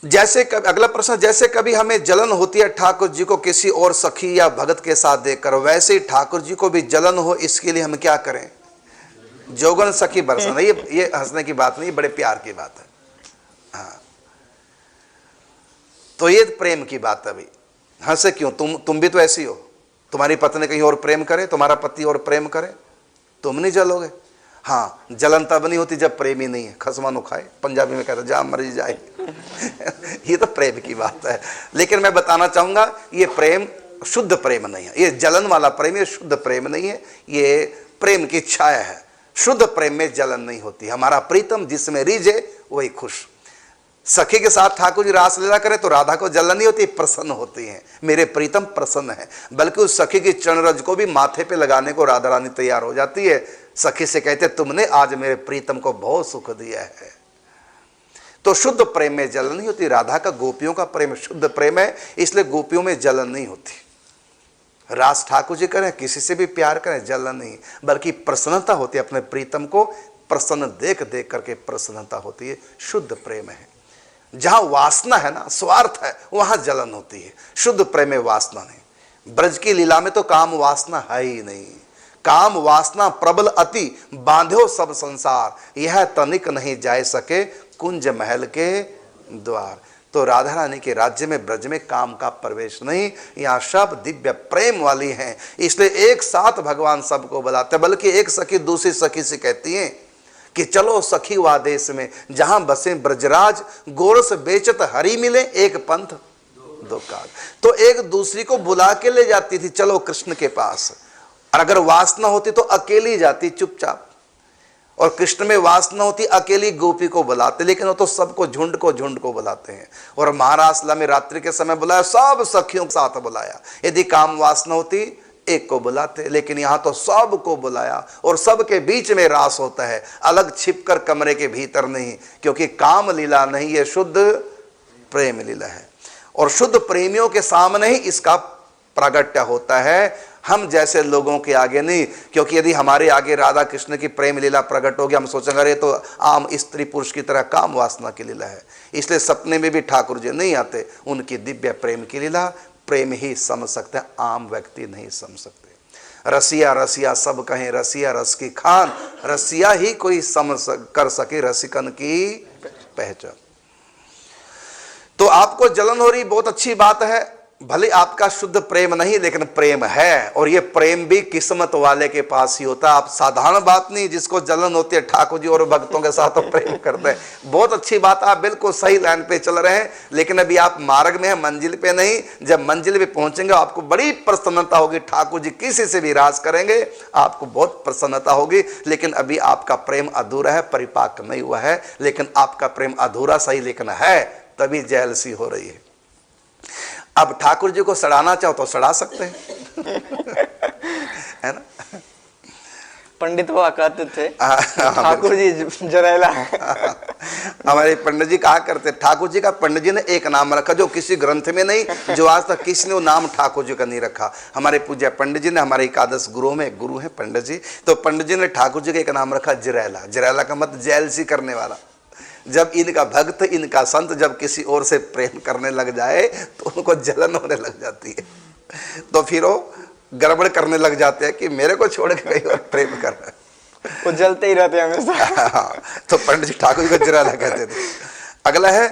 जैसे अगला प्रश्न, जैसे कभी हमें जलन होती है ठाकुर जी को किसी और सखी या भगत के साथ देखकर, वैसे ही ठाकुर जी को भी जलन हो, इसके लिए हम क्या करें? जोगन सखी बरसाना। ये हंसने की बात नहीं, बड़े प्यार की बात है। हाँ, तो ये प्रेम की बात है। अभी हंसे क्यों? तुम भी तो ऐसी हो। तुम्हारी पत्नी कहीं और प्रेम करे, तुम्हारा पति और प्रेम करे, तुम नहीं जलोगे? हाँ, जलन तब नहीं होती जब प्रेम ही नहीं है। खसमानो खाए, पंजाबी में कहते जा मरी जाए। ये तो प्रेम की बात है। लेकिन मैं बताना चाहूंगा, ये प्रेम शुद्ध प्रेम नहीं है। ये जलन वाला प्रेम, ये शुद्ध प्रेम नहीं है। ये प्रेम की छाया है। शुद्ध प्रेम में जलन नहीं होती। हमारा प्रीतम जिसमें रीझे वही खुश। सखी के साथ ठाकुर जी रास लीला करे तो राधा को जलन नहीं होती, प्रसन्न होती है। मेरे प्रीतम प्रसन्न है। बल्कि उस सखी की चरण रज को भी माथे पे लगाने को राधा रानी तैयार हो जाती है। सखी से कहते, तुमने आज मेरे प्रीतम को बहुत सुख दिया है। तो शुद्ध प्रेम में जलन नहीं होती। राधा का गोपियों का प्रेम शुद्ध प्रेम है, इसलिए गोपियों में जलन नहीं होती। रास ठाकुर जी करें, किसी से भी प्यार करें, जलन नहीं, बल्कि प्रसन्नता होती है। अपने प्रीतम को प्रसन्न देख देख करके प्रसन्नता होती है। शुद्ध प्रेम है। जहां वासना है ना, स्वार्थ है, वहां जलन होती है। शुद्ध प्रेम में वासना नहीं। ब्रज की लीला में तो काम वासना है ही नहीं। काम वासना प्रबल अति, बांध्यो सब संसार, यह तनिक नहीं जाए सके कुंज महल के द्वार। तो राधा रानी के राज्य में, ब्रज में काम का प्रवेश नहीं। यहाँ सब दिव्य प्रेम वाली हैं, इसलिए एक साथ भगवान सबको बुलाते। बल्कि एक सखी दूसरी सखी से कहती है कि चलो सखी वा देश में, जहां बसे ब्रजराज, गोरस बेचत हरि मिले, एक पंथ दो काज। तो एक दूसरी को बुला के ले जाती थी, चलो कृष्ण के पास। और अगर वासना होती तो अकेली जाती चुपचाप, और कृष्ण में वासना होती अकेली गोपी को बुलाते। लेकिन वो तो सबको झुंड को बुलाते हैं। और महारासला में रात्रि के समय बुलाया, सब सखियों के साथ बुलाया। यदि काम वासना होती एक को बुलाते, लेकिन यहां तो सबको बुलाया। और सबके बीच में रास होता है, अलग छिपकर कमरे के भीतर नहीं। क्योंकि काम लीला नहीं, ये शुद्ध प्रेम लीला है। और शुद्ध प्रेमियों के सामने ही इसका प्रागट्य होता है, हम जैसे लोगों के आगे नहीं। क्योंकि यदि हमारे आगे राधा कृष्ण की प्रेम लीला प्रकट होगी, हम सोचेंगे अरे तो आम स्त्री पुरुष की तरह काम वासना की लीला है। इसलिए सपने में भी ठाकुर जी नहीं आते। उनकी दिव्य प्रेम की लीला प्रेम ही समझ सकते हैं, आम व्यक्ति नहीं समझ सकते। रसिया रसिया सब कहें, रसिया रस की खान, रसिया ही कोई समझ कर सके रसिकन की पहचान। तो आपको जलन हो रही, बहुत अच्छी बात है। भले आपका शुद्ध प्रेम नहीं, लेकिन प्रेम है। और ये प्रेम भी किस्मत वाले के पास ही होता है। आप साधारण बात नहीं, जिसको जलन होती है ठाकुर जी और भक्तों के साथ तो प्रेम करते हैं, बहुत अच्छी बात। आप बिल्कुल सही लाइन पे चल रहे हैं। लेकिन अभी आप मार्ग में हैं, मंजिल पे नहीं। जब मंजिल पे पहुंचेंगे आपको बड़ी प्रसन्नता होगी। ठाकुर जी किसी से भी राज करेंगे, आपको बहुत प्रसन्नता होगी। लेकिन अभी आपका प्रेम अधूरा है, परिपाक नहीं हुआ है। लेकिन आपका प्रेम अधूरा सही, लेकिन है, तभी जेलसी हो रही है। अब ठाकुर जी को सड़ाना चाहो तो सड़ा सकते हैं, है ना। पंडित हुआ कहते थे ठाकुर जी जरेला। हमारे पंडित जी कहा करते, ठाकुर जी का पंडित जी ने एक नाम रखा जो किसी ग्रंथ में नहीं, जो आज तक किसी ने वो नाम ठाकुर जी का नहीं रखा। हमारे पूज्य पंडित जी ने, हमारे एकादश गुरुओं में एक गुरु है पंडित जी, तो पंडित जी ने ठाकुर जी का एक नाम रखा जरेला। जरेला का मतलब जेलसी करने वाला। जब इनका भक्त, इनका संत जब किसी और से प्रेम करने लग जाए तो उनको जलन होने लग जाती है। तो फिर वो गड़बड़ करने लग जाते हैं कि मेरे को छोड़ के कहीं और प्रेम कर रहा है। वो जलते ही रहते हैं हमेशा। तो पंडित जी ठाकुर जी को जरेला कहते थे। अगला है